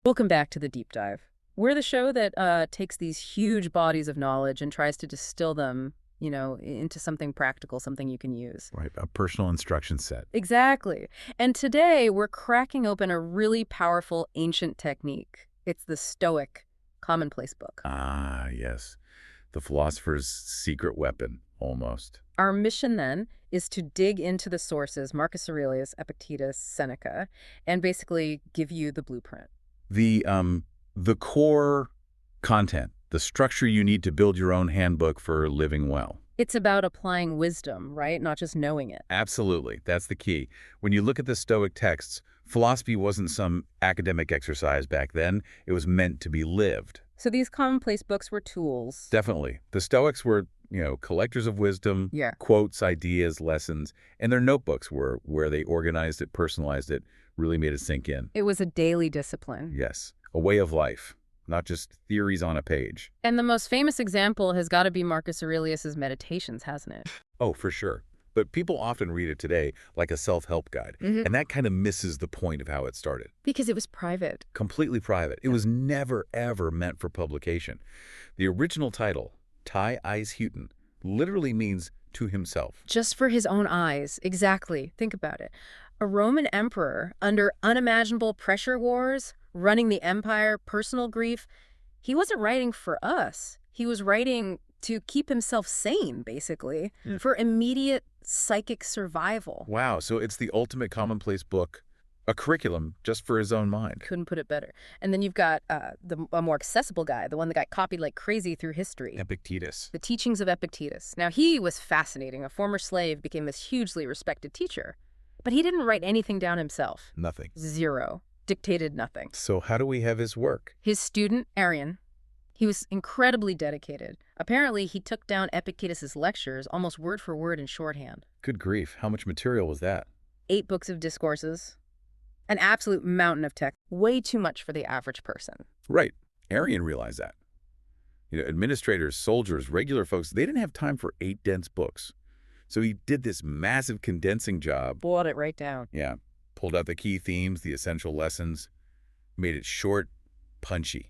Welcome back to the deep dive. We're the show that takes these huge bodies of knowledge and tries to distill them, into something practical, something you can use. Right, a personal instruction set. Exactly. And today we're cracking open a really powerful ancient technique. It's the Stoic Commonplace book. Ah, yes. The philosopher's secret weapon, almost. Our mission then is to dig into the sources, Marcus Aurelius, Epictetus, Seneca, and basically give you the blueprint. The core content, the structure you need to build your own handbook for living well. It's about applying wisdom, right? Not just knowing it. Absolutely. That's the key. When you look at the Stoic texts, philosophy wasn't some academic exercise back then. It was meant to be lived. So these commonplace books were tools. Definitely. The Stoics were, collectors of wisdom, Yeah. quotes, ideas, lessons, and their notebooks were where they organized it, personalized it, really made it sink in. It was a daily discipline. Yes. A way of life, not just theories on a page. And the most famous example has got to be Marcus Aurelius's Meditations, hasn't it? Oh, for sure. But people often read it today like a self-help guide, and that kind of misses the point of how it started. Because it was private. Completely private. It was never, ever meant for publication. The original title, Tai Eis Hüten, literally means to himself. Just for his own eyes. Exactly. Think about it. A Roman emperor under unimaginable pressure wars, running the empire, personal grief. He wasn't writing for us. He was writing to keep himself sane, basically, for immediate psychic survival. Wow, so it's the ultimate commonplace book, a curriculum just for his own mind. Couldn't put it better. And then you've got a more accessible guy, the one that got copied like crazy through history. Epictetus. The teachings of Epictetus. Now, he was fascinating. A former slave became this hugely respected teacher. But he didn't write anything down himself. Nothing. Zero. Dictated nothing. So how do we have his work? His student, Arian, he was incredibly dedicated. Apparently, he took down Epictetus's lectures almost word for word in shorthand. Good grief, how much material was that? 8 books of discourses. An absolute mountain of text. Way too much for the average person. Right. Arian realized that. Administrators, soldiers, regular folks, they didn't have time for 8 dense books. So he did this massive condensing job. Boiled it right down. Yeah. Pulled out the key themes, the essential lessons, made it short, punchy.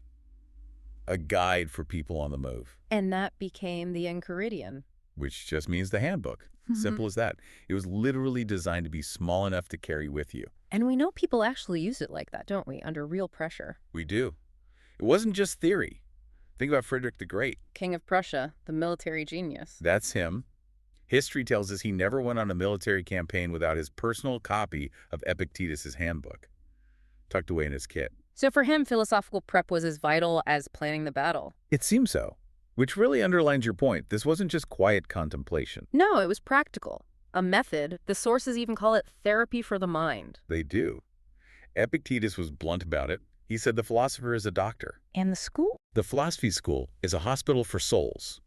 A guide for people on the move. And that became the Enchiridion. Which just means the handbook. Simple as that. It was literally designed to be small enough to carry with you. And we know people actually use it like that, don't we? Under real pressure. We do. It wasn't just theory. Think about Frederick the Great. King of Prussia, the military genius. That's him. History tells us he never went on a military campaign without his personal copy of Epictetus's handbook, tucked away in his kit. So for him, philosophical prep was as vital as planning the battle. It seems so, which really underlines your point. This wasn't just quiet contemplation. No, it was practical. A method. The sources even call it therapy for the mind. They do. Epictetus was blunt about it. He said the philosopher is a doctor. And the school? The philosophy school is a hospital for souls.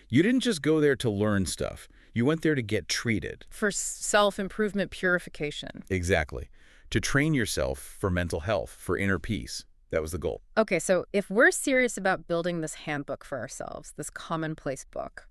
You didn't just go there to learn stuff. You went there to get treated. For self-improvement purification. Exactly. To train yourself for mental health, for inner peace. That was the goal. Okay, so if we're serious about building this handbook for ourselves, this commonplace book,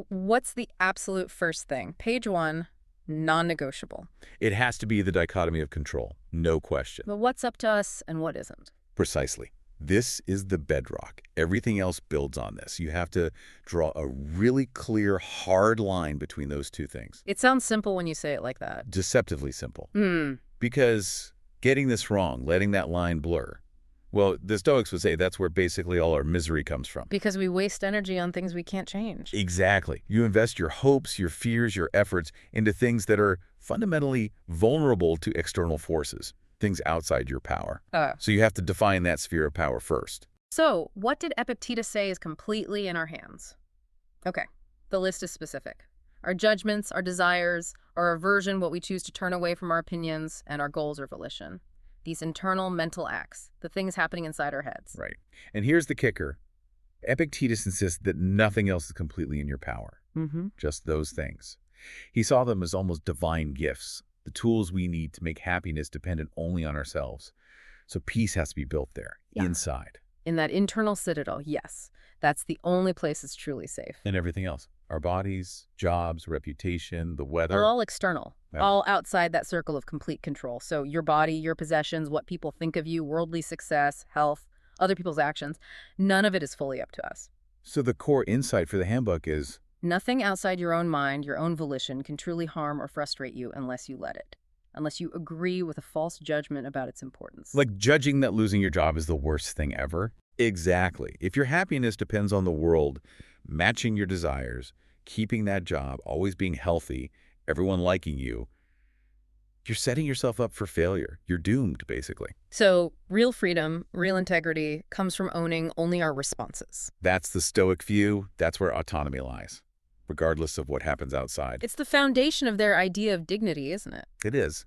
what's the absolute first thing? Page 1, non-negotiable. It has to be the dichotomy of control, no question. But what's up to us and what isn't? Precisely. This is the bedrock. Everything else builds on this. You have to draw a really clear, hard line between those two things. It sounds simple when you say it like that. Deceptively simple. Because getting this wrong, letting that line blur, well, the Stoics would say that's where basically all our misery comes from. Because we waste energy on things we can't change. Exactly. You invest your hopes, your fears, your efforts into things that are fundamentally vulnerable to external forces, things outside your power. So you have to define that sphere of power first. So what did Epictetus say is completely in our hands? Okay, the list is specific. Our judgments, our desires, our aversion, what we choose to turn away from our opinions, and our goals or volition. These internal mental acts, the things happening inside our heads. Right. And here's the kicker. Epictetus insists that nothing else is completely in your power. Just those things. He saw them as almost divine gifts, the tools we need to make happiness dependent only on ourselves. So peace has to be built there, inside. In that internal citadel, yes. That's the only place it's truly safe. And everything else. Our bodies, jobs, reputation, the weather. All external, Yep. all outside that circle of complete control. So your body, your possessions, what people think of you, worldly success, health, other people's actions, none of it is fully up to us. So the core insight for the handbook is, Nothing outside your own mind, your own volition, can truly harm or frustrate you unless you let it, unless you agree with a false judgment about its importance. like judging that losing your job is the worst thing ever. Exactly. If your happiness depends on the world matching your desires, keeping that job, always being healthy, everyone liking you, you're setting yourself up for failure. You're doomed, basically. So real freedom, real integrity comes from owning only our responses. That's the Stoic view. That's where autonomy lies, regardless of what happens outside. It's the foundation of their idea of dignity, isn't it? It is.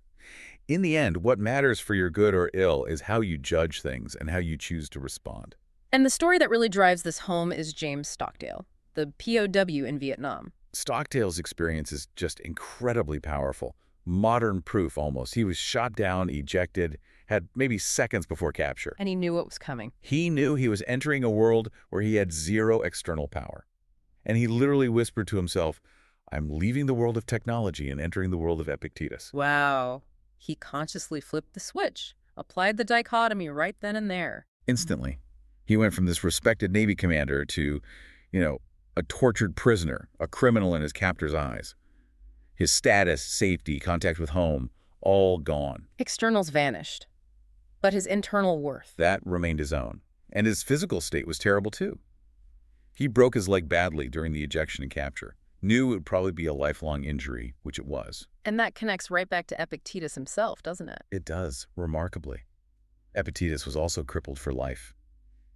In the end, what matters for your good or ill is how you judge things and how you choose to respond. And the story that really drives this home is James Stockdale, the POW in Vietnam. Stockdale's experience is just incredibly powerful. Modern proof, almost. He was shot down, ejected, had maybe seconds before capture. And he knew what was coming. He knew he was entering a world where he had zero external power. And he literally whispered to himself, I'm leaving the world of technology and entering the world of Epictetus. Wow. He consciously flipped the switch, applied the dichotomy right then and there. Instantly. He went from this respected Navy commander to, a tortured prisoner, a criminal in his captor's eyes. His status, safety, contact with home, all gone. Externals vanished, but his internal worth. That remained his own. And his physical state was terrible too. He broke his leg badly during the ejection and capture. Knew it would probably be a lifelong injury, which it was. And that connects right back to Epictetus himself, doesn't it? It does, remarkably. Epictetus was also crippled for life.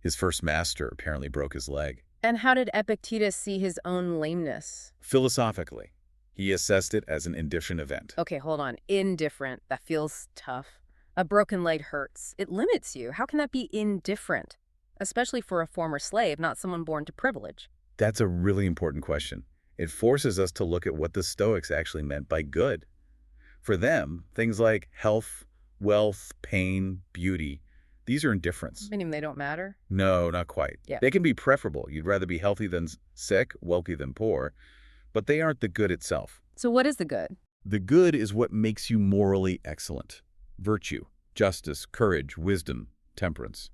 His first master apparently broke his leg. And how did Epictetus see his own lameness? Philosophically, he assessed it as an indifferent event. Okay, hold on. Indifferent. That feels tough. A broken leg hurts. It limits you. How can that be indifferent? Especially for a former slave, not someone born to privilege. That's a really important question. It forces us to look at what the Stoics actually meant by good. For them, things like health, wealth, pain, beauty, these are indifferents. Meaning they don't matter? No, not quite. Yeah. They can be preferable. You'd rather be healthy than sick, wealthy than poor, but they aren't the good itself. So what is the good? The good is what makes you morally excellent. Virtue, justice, courage, wisdom, temperance.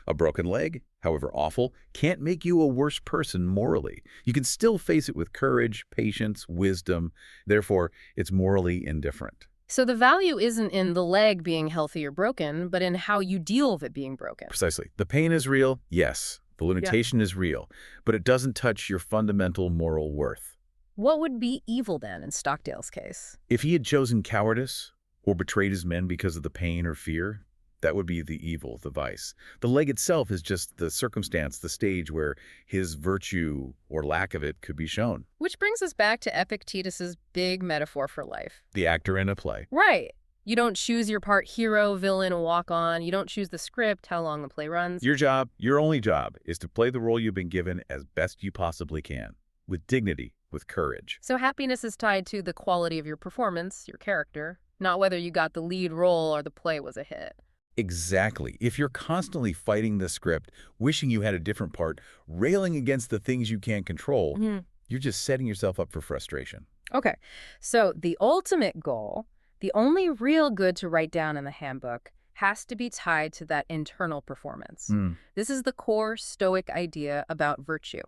A broken leg, however awful, can't make you a worse person morally. You can still face it with courage, patience, wisdom. Therefore, it's morally indifferent. So the value isn't in the leg being healthy or broken, but in how you deal with it being broken. Precisely. The pain is real, yes. The limitation is real, but it doesn't touch your fundamental moral worth. What would be evil then in Stockdale's case? If he had chosen cowardice or betrayed his men because of the pain or fear, that would be the evil, the vice. The leg itself is just the circumstance, the stage where his virtue or lack of it could be shown. Which brings us back to Epictetus's big metaphor for life. The actor in a play. Right. You don't choose your part hero, villain, walk on. You don't choose the script, how long the play runs. Your job, your only job, is to play the role you've been given as best you possibly can, with dignity, with courage. So happiness is tied to the quality of your performance, your character, not whether you got the lead role or the play was a hit. Exactly. If you're constantly fighting the script, wishing you had a different part, railing against the things you can't control, you're just setting yourself up for frustration. Okay, so the ultimate goal, the only real good to write down in the handbook, has to be tied to that internal performance. This is the core Stoic idea about virtue.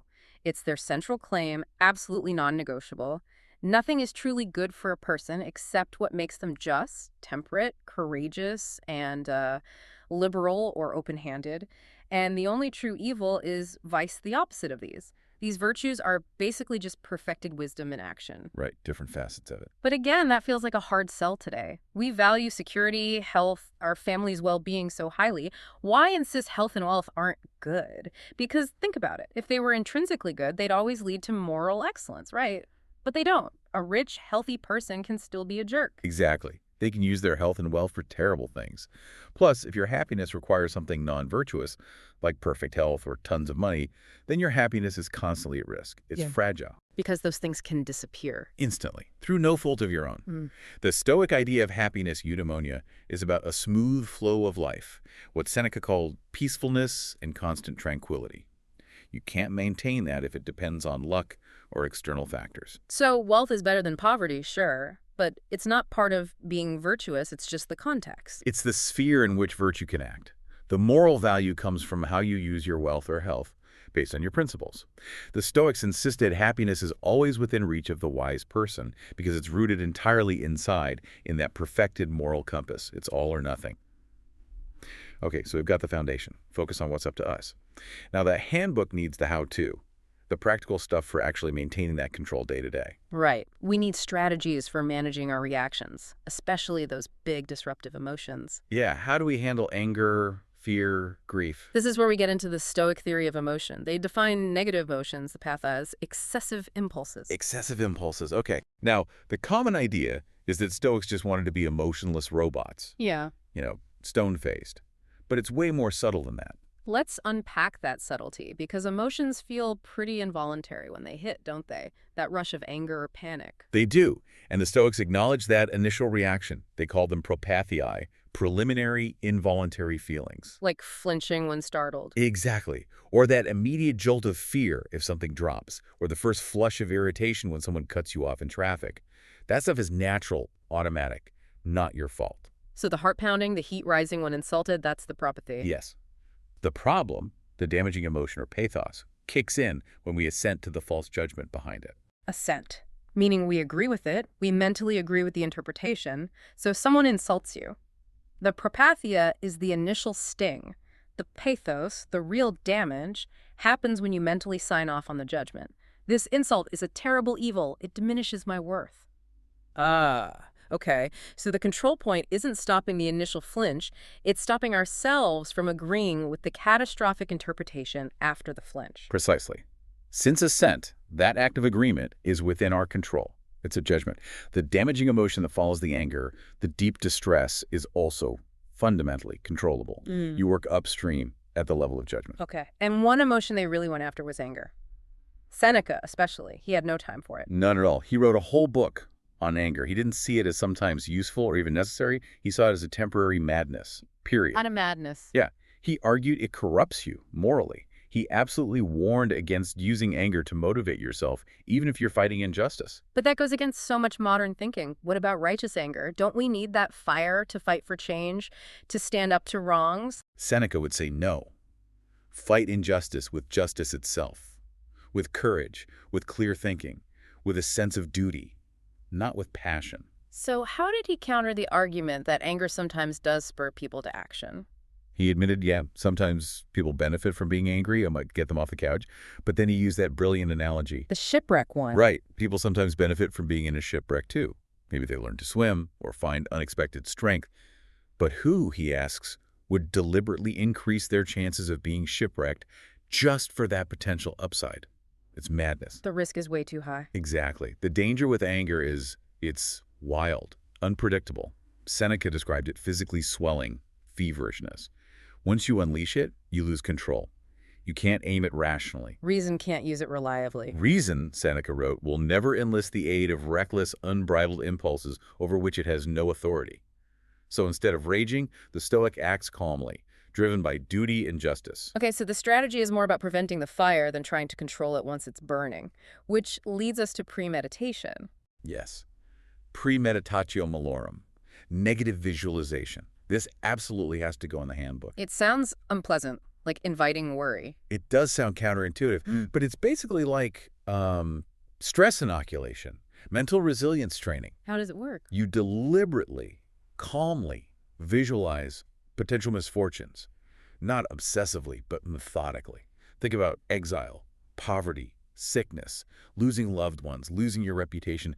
It's their central claim, absolutely non-negotiable. Nothing is truly good for a person except what makes them just, temperate, courageous, and liberal or open-handed. And the only true evil is vice, the opposite of these. These virtues are basically just perfected wisdom in action. Right, different facets of it. But again, that feels like a hard sell today. We value security, health, our family's well-being so highly. Why insist health and wealth aren't good? Because think about it. If they were intrinsically good, they'd always lead to moral excellence, right? But they don't. A rich, healthy person can still be a jerk. Exactly. They can use their health and wealth for terrible things. Plus, if your happiness requires something non-virtuous, like perfect health or tons of money, then your happiness is constantly at risk. It's fragile. Because those things can disappear. Instantly, through no fault of your own. The Stoic idea of happiness, eudaimonia, is about a smooth flow of life, what Seneca called peacefulness and constant tranquility. You can't maintain that if it depends on luck or external factors. So wealth is better than poverty, sure, but it's not part of being virtuous, it's just the context. It's the sphere in which virtue can act. The moral value comes from how you use your wealth or health based on your principles. The Stoics insisted happiness is always within reach of the wise person because it's rooted entirely inside in that perfected moral compass. It's all or nothing. Okay, so we've got the foundation. Focus on what's up to us. Now, the handbook needs the how-to, the practical stuff for actually maintaining that control day to day. Right. We need strategies for managing our reactions, especially those big disruptive emotions. Yeah, how do we handle anger, fear, grief? This is where we get into the Stoic theory of emotion. They define negative emotions, the path, as excessive impulses. Excessive impulses, okay. Now, the common idea is that Stoics just wanted to be emotionless robots. Yeah. Stone-faced. But it's way more subtle than that. Let's unpack that subtlety, because emotions feel pretty involuntary when they hit, don't they? That rush of anger or panic. They do, and the Stoics acknowledge that initial reaction. They call them propathii, preliminary involuntary feelings. Like flinching when startled. Exactly. Or that immediate jolt of fear if something drops, or the first flush of irritation when someone cuts you off in traffic. That stuff is natural, automatic, not your fault. So the heart pounding, the heat rising when insulted, that's the propathy. Yes. The problem, the damaging emotion or pathos, kicks in when we assent to the false judgment behind it. Assent, meaning we agree with it, we mentally agree with the interpretation. So if someone insults you, the propathia is the initial sting. The pathos, the real damage, happens when you mentally sign off on the judgment. This insult is a terrible evil. It diminishes my worth. Okay, so the control point isn't stopping the initial flinch, it's stopping ourselves from agreeing with the catastrophic interpretation after the flinch. Precisely. Since assent, that act of agreement, is within our control. It's a judgment. The damaging emotion that follows the anger, the deep distress, is also fundamentally controllable. You work upstream at the level of judgment. Okay, and one emotion they really went after was anger. Seneca, especially, he had no time for it. None at all. He wrote a whole book on anger. He didn't see it as sometimes useful or even necessary. He saw it as a temporary madness, period. Out of madness. Yeah. He argued it corrupts you morally. He absolutely warned against using anger to motivate yourself, even if you're fighting injustice. But that goes against so much modern thinking. What about righteous anger? Don't we need that fire to fight for change, to stand up to wrongs? Seneca would say no. Fight injustice with justice itself, with courage, with clear thinking, with a sense of duty, not with passion. So how did he counter the argument that anger sometimes does spur people to action? He admitted, yeah, sometimes people benefit from being angry. I might get them off the couch. But then he used that brilliant analogy. The shipwreck one. Right. People sometimes benefit from being in a shipwreck, too. Maybe they learn to swim or find unexpected strength. But who, he asks, would deliberately increase their chances of being shipwrecked just for that potential upside? It's madness. The risk is way too high. Exactly. The danger with anger is it's wild, unpredictable. Seneca described it physically swelling, feverishness. Once you unleash it, you lose control. You can't aim it rationally. Reason can't use it reliably. Reason, Seneca wrote, will never enlist the aid of reckless, unbridled impulses over which it has no authority. So instead of raging, the Stoic acts calmly, driven by duty and justice. Okay, so the strategy is more about preventing the fire than trying to control it once it's burning, which leads us to premeditation. Yes. Premeditatio malorum. Negative visualization. This absolutely has to go in the handbook. It sounds unpleasant, like inviting worry. It does sound counterintuitive, but it's basically like stress inoculation, mental resilience training. How does it work? You deliberately, calmly visualize potential misfortunes, not obsessively, but methodically. Think about exile, poverty, sickness, losing loved ones, losing your reputation.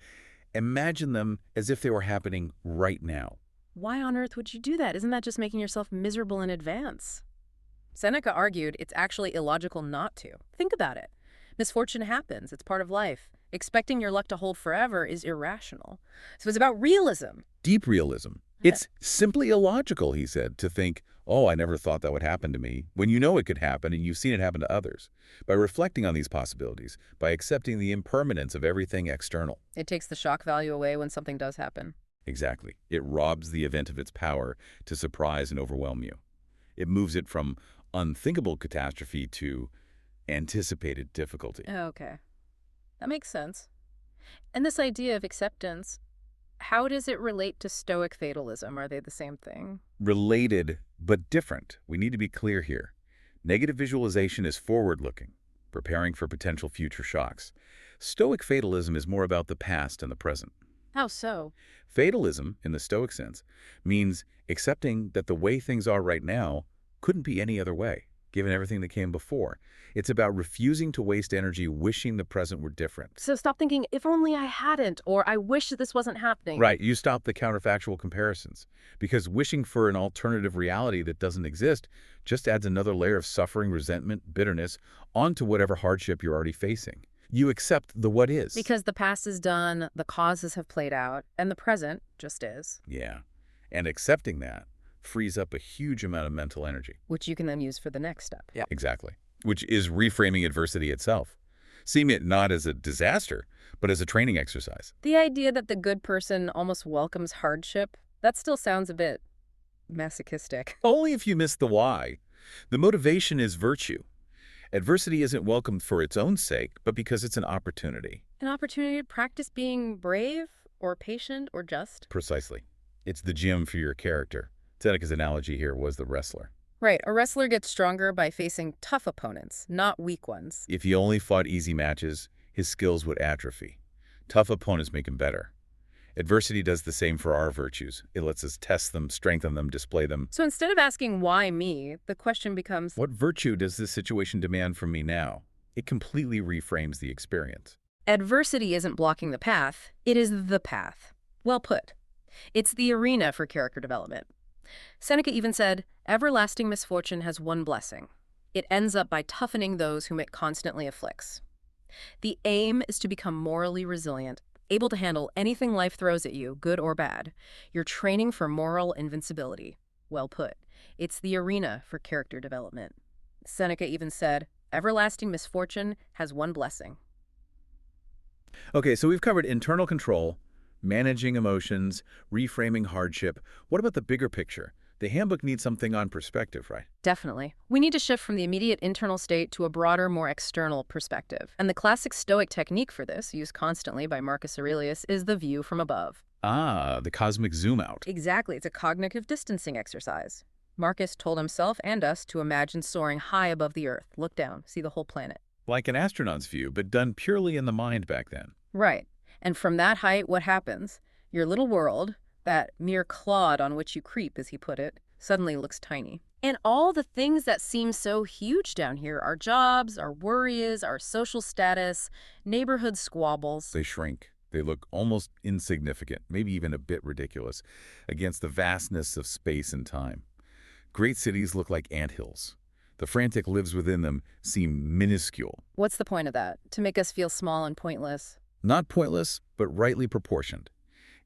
Imagine them as if they were happening right now. Why on earth would you do that? Isn't that just making yourself miserable in advance? Seneca argued it's actually illogical not to. Think about it. Misfortune happens. It's part of life. Expecting your luck to hold forever is irrational. So it's about realism. Deep realism. It's simply illogical, he said, to think, oh, I never thought that would happen to me, when you know it could happen and you've seen it happen to others. By reflecting on these possibilities, by accepting the impermanence of everything external. It takes the shock value away when something does happen. Exactly. It robs the event of its power to surprise and overwhelm you. It moves it from unthinkable catastrophe to anticipated difficulty. Okay. That makes sense. And this idea of acceptance, how does it relate to Stoic fatalism? Are they the same thing? Related, but different. We need to be clear here. Negative visualization is forward-looking, preparing for potential future shocks. Stoic fatalism is more about the past and the present. How so? Fatalism, in the Stoic sense, means accepting that the way things are right now couldn't be any other way, given everything that came before. It's about refusing to waste energy wishing the present were different. So stop thinking, if only I hadn't, or I wish this wasn't happening. Right, you stop the counterfactual comparisons, because wishing for an alternative reality that doesn't exist just adds another layer of suffering, resentment, bitterness onto whatever hardship you're already facing. You accept the what is. Because the past is done, the causes have played out, and the present just is. Yeah, and accepting that frees up a huge amount of mental energy. Which you can then use for the next step. Yeah. Exactly. Which is reframing adversity itself. Seeing it not as a disaster, but as a training exercise. The idea that the good person almost welcomes hardship, that still sounds a bit masochistic. Only if you miss the why. The motivation is virtue. Adversity isn't welcomed for its own sake, but because it's an opportunity. An opportunity to practice being brave or patient or just. Precisely. It's the gym for your character. Seneca's analogy here was the wrestler. Right, a wrestler gets stronger by facing tough opponents, not weak ones. If he only fought easy matches, his skills would atrophy. Tough opponents make him better. Adversity does the same for our virtues. It lets us test them, strengthen them, display them. So instead of asking why me, the question becomes, what virtue does this situation demand from me now? It completely reframes the experience. Adversity isn't blocking the path, it is the path. Well put. It's the arena for character development. Seneca even said, everlasting misfortune has one blessing. It ends up by toughening those whom it constantly afflicts. The aim is to become morally resilient, able to handle anything life throws at you, good or bad. You're training for moral invincibility. Well put. It's the arena for character development. Seneca even said, everlasting misfortune has one blessing. Okay, so we've covered internal control, managing emotions, reframing hardship. What about the bigger picture? The handbook needs something on perspective, right? Definitely. We need to shift from the immediate internal state to a broader, more external perspective. And the classic Stoic technique for this, used constantly by Marcus Aurelius, is the view from above. Ah, the cosmic zoom out. Exactly. It's a cognitive distancing exercise. Marcus told himself and us to imagine soaring high above the Earth. Look down, see the whole planet. Like an astronaut's view, but done purely in the mind back then. Right. And from that height, what happens? Your little world, that mere clod on which you creep, as he put it, suddenly looks tiny. And all the things that seem so huge down here, our jobs, our worries, our social status, neighborhood squabbles. They shrink. They look almost insignificant, maybe even a bit ridiculous, against the vastness of space and time. Great cities look like anthills. The frantic lives within them seem minuscule. What's the point of that? To make us feel small and pointless? Not pointless, but rightly proportioned.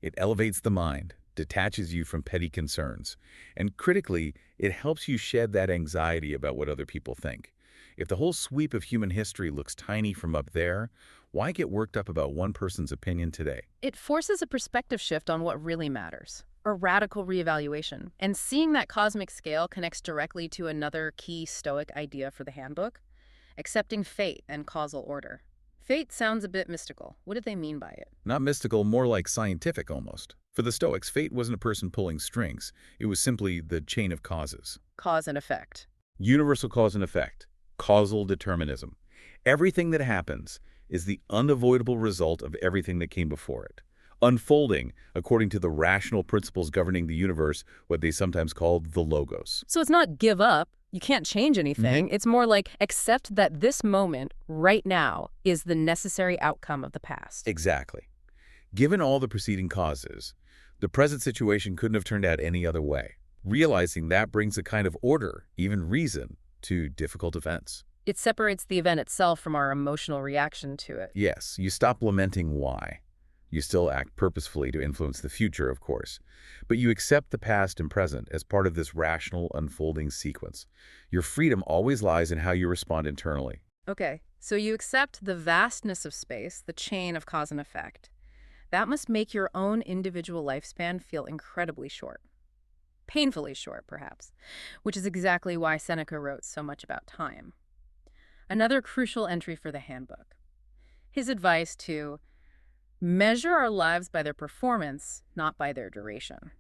It elevates the mind, detaches you from petty concerns, and critically, it helps you shed that anxiety about what other people think. If the whole sweep of human history looks tiny from up there, why get worked up about one person's opinion today? It forces a perspective shift on what really matters, a radical reevaluation. And seeing that cosmic scale connects directly to another key Stoic idea for the handbook, accepting fate and causal order. Fate sounds a bit mystical. What did they mean by it? Not mystical, more like scientific almost. For the Stoics, fate wasn't a person pulling strings. It was simply the chain of causes. Cause and effect. Universal cause and effect. Causal determinism. Everything that happens is the unavoidable result of everything that came before it, unfolding according to the rational principles governing the universe, what they sometimes called the logos. So it's not give up. You can't change anything. It's more like accept that this moment, right now, is the necessary outcome of the past. Exactly. Given all the preceding causes, the present situation couldn't have turned out any other way. Realizing that brings a kind of order, even reason, to difficult events. It separates the event itself from our emotional reaction to it. Yes, you stop lamenting why. You still act purposefully to influence the future, of course. But you accept the past and present as part of this rational, unfolding sequence. Your freedom always lies in how you respond internally. Okay, so you accept the vastness of space, the chain of cause and effect. That must make your own individual lifespan feel incredibly short. Painfully short, perhaps, which is exactly why Seneca wrote so much about time. Another crucial entry for the handbook. His advice to measure our lives by their performance, not by their duration.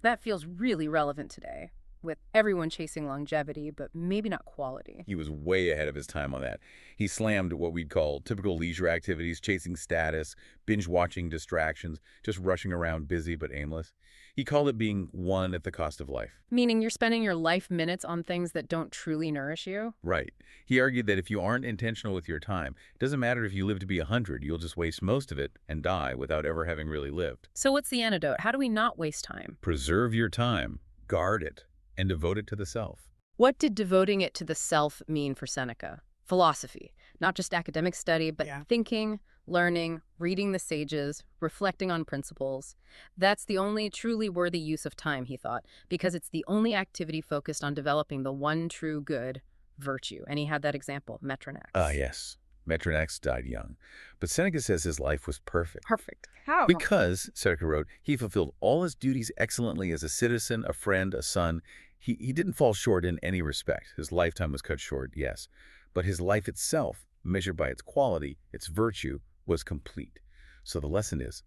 That feels really relevant today, with everyone chasing longevity, but maybe not quality. He was way ahead of his time on that. He slammed what we'd call typical leisure activities, chasing status, binge-watching distractions, just rushing around busy but aimless. He called it being one at the cost of life. Meaning you're spending your life minutes on things that don't truly nourish you? Right. He argued that if you aren't intentional with your time, it doesn't matter if you live to be 100, you'll just waste most of it and die without ever having really lived. So what's the antidote? How do we not waste time? Preserve your time, guard it, and devote it to the self. What did devoting it to the self mean for Seneca? Philosophy, not just academic study, but thinking, learning, reading the sages, reflecting on principles. That's the only truly worthy use of time, he thought, because it's the only activity focused on developing the one true good, virtue. And he had that example, Metronex. Yes. Metronex died young. But Seneca says his life was perfect. Perfect. How? Because, Seneca wrote, he fulfilled all his duties excellently as a citizen, a friend, a son. He didn't fall short in any respect. His lifetime was cut short, yes. But his life itself, measured by its quality, its virtue, was complete. So the lesson is,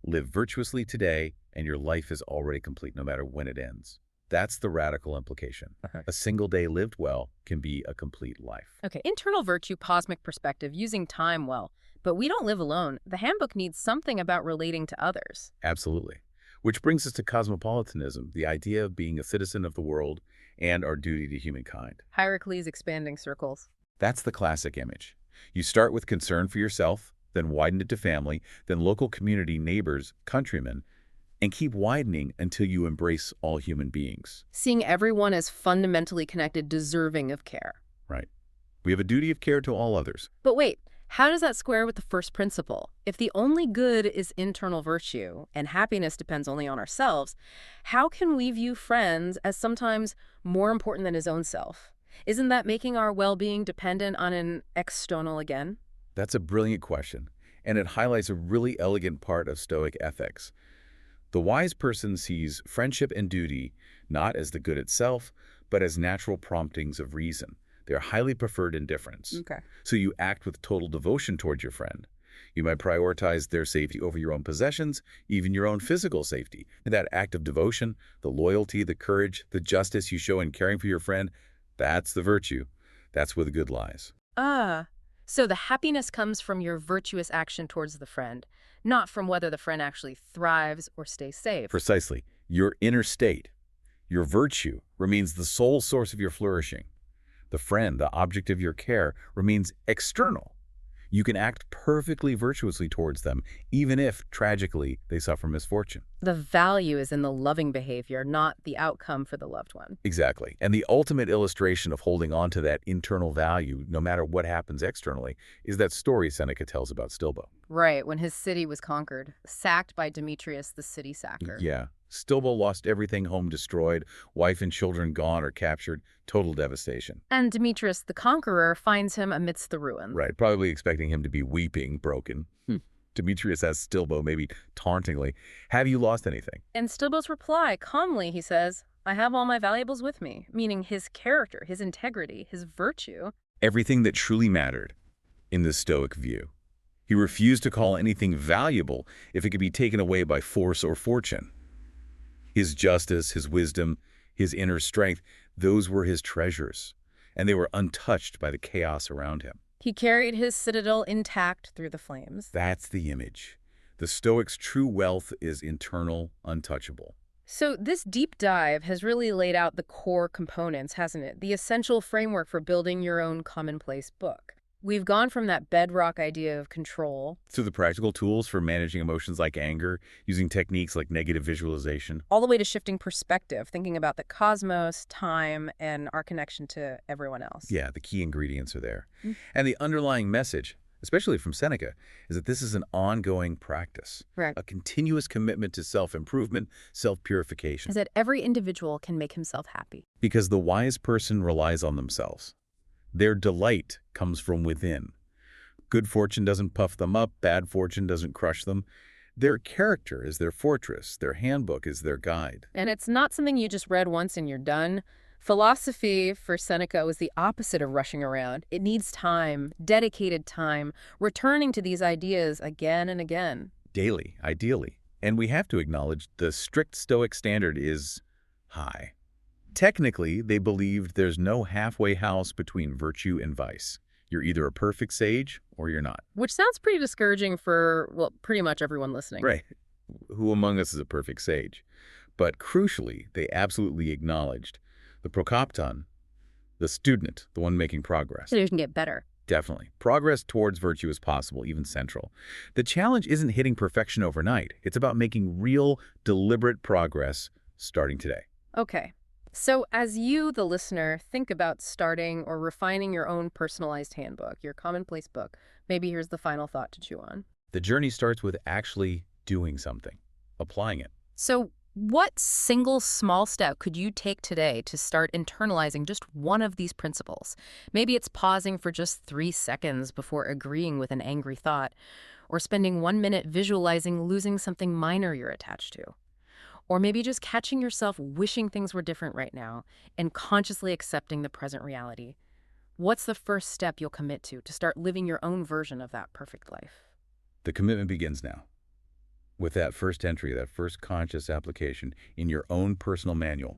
live virtuously today, and your life is already complete no matter when it ends. That's the radical implication. A single day lived well can be a complete life. Okay, internal virtue, cosmic perspective, using time well. But we don't live alone. The handbook needs something about relating to others. Absolutely. Which brings us to cosmopolitanism, the idea of being a citizen of the world and our duty to humankind. Hierarchies, expanding circles. That's the classic image. You start with concern for yourself, then widen it to family, then local community, neighbors, countrymen, and keep widening until you embrace all human beings. Seeing everyone as fundamentally connected, deserving of care. Right. We have a duty of care to all others. But wait, how does that square with the first principle? If the only good is internal virtue and happiness depends only on ourselves, how can we view friends as sometimes more important than his own self? Isn't that making our well-being dependent on an external again? That's a brilliant question, and it highlights a really elegant part of Stoic ethics. The wise person sees friendship and duty not as the good itself, but as natural promptings of reason. They are highly preferred in difference. Okay. So you act with total devotion towards your friend. You might prioritize their safety over your own possessions, even your own physical safety. And that act of devotion, the loyalty, the courage, the justice you show in caring for your friend, that's the virtue. That's where the good lies. So the happiness comes from your virtuous action towards the friend, not from whether the friend actually thrives or stays safe. Precisely. Your inner state, your virtue, remains the sole source of your flourishing. The friend, the object of your care, remains external. You can act perfectly virtuously towards them, even if, tragically, they suffer misfortune. The value is in the loving behavior, not the outcome for the loved one. Exactly. And the ultimate illustration of holding on to that internal value, no matter what happens externally, is that story Seneca tells about Stilbo. Right, when his city was conquered, sacked by Demetrius, the city sacker. Yeah. Stilbo lost everything, home destroyed, wife and children gone or captured, total devastation. And Demetrius, the conqueror, finds him amidst the ruins. Right, probably expecting him to be weeping, broken. Demetrius asks Stilbo, maybe tauntingly, have you lost anything? And Stilbo's reply, calmly, he says, I have all my valuables with me, meaning his character, his integrity, his virtue. Everything that truly mattered in the Stoic view. He refused to call anything valuable if it could be taken away by force or fortune. His justice, his wisdom, his inner strength, those were his treasures, and they were untouched by the chaos around him. He carried his citadel intact through the flames. That's the image. The Stoics' true wealth is internal, untouchable. So this deep dive has really laid out the core components, hasn't it? The essential framework for building your own commonplace book. We've gone from that bedrock idea of control To the practical tools for managing emotions like anger, using techniques like negative visualization. all the way to shifting perspective, thinking about the cosmos, time, and our connection to everyone else. Yeah, the key ingredients are there. And the underlying message, especially from Seneca, is that this is an ongoing practice. Right. A continuous commitment to self-improvement, self-purification. Is that every individual can make himself happy. Because the wise person relies on themselves. Their delight comes from within. Good fortune doesn't puff them up, bad fortune doesn't crush them. Their character is their fortress, their handbook is their guide. And it's not something you just read once and you're done. Philosophy, for Seneca, was the opposite of rushing around. It needs time, dedicated time, returning to these ideas again and again. Daily, ideally. And we have to acknowledge the strict Stoic standard is high. Technically, they believed there's no halfway house between virtue and vice. You're either a perfect sage or you're not. Which sounds pretty discouraging for, well, pretty much everyone listening. Right. Who among us is a perfect sage? But crucially, they absolutely acknowledged the prokopton, the student, the one making progress. So you can get better. Definitely. Progress towards virtue is possible, even central. The challenge isn't hitting perfection overnight. It's about making real, deliberate progress starting today. Okay. So as you, the listener, think about starting or refining your own personalized handbook, your commonplace book, maybe here's the final thought to chew on. The journey starts with actually doing something, applying it. So what single small step could you take today to start internalizing just one of these principles? Maybe it's pausing for just 3 seconds before agreeing with an angry thought, or spending 1 minute visualizing losing something minor you're attached to. Or maybe just catching yourself wishing things were different right now and consciously accepting the present reality. What's the first step you'll commit to start living your own version of that perfect life? The commitment begins now. With that first entry, that first conscious application in your own personal manual.